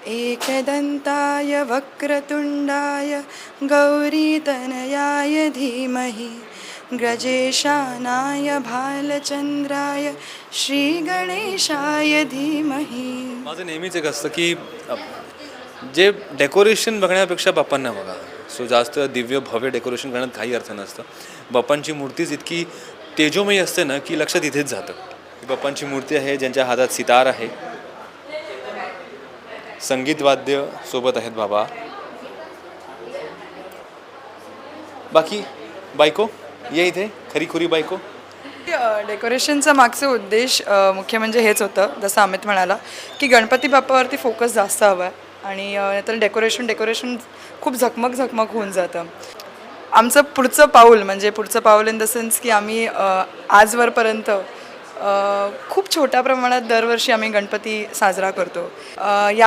एकदन्ताय वक्रतुण्डाय गौरीतनयाय धीमहि ग्रजेशानाय भालचंद्राय श्रीगणेशाय धीमहि. माझं नेहमीच एक असतं की जे डेकोरेशन बघण्यापेक्षा बाप्पांना बघा. सो जास्त दिव्य भव्य डेकोरेशन करण्यात काही अर्थ नसतं. बाप्पांची मूर्तीच इतकी तेजोमयी असते ना की लक्षात इथेच जातं. ही बाप्पांची मूर्ती आहे ज्यांच्या हातात सितार आहे, संगीत वाद्य सोबत आहेत बाबा. बाकी बायको ये इथे, खरीखुरी बायको. डेकोरेशनचा मागचा उद्देश मुख्य म्हणजे हेच होतं, जसं अमित म्हणाला की गणपती बाप्पावरती फोकस जास्त हवा आहे आणि तर डेकोरेशन खूप झकमक होऊन जातं. आमचं पुढचं पाऊल इन द सेन्स की आम्ही आजवरपर्यंत खूप छोट्या प्रमाणात दरवर्षी आम्ही गणपती साजरा करतो. यावेळी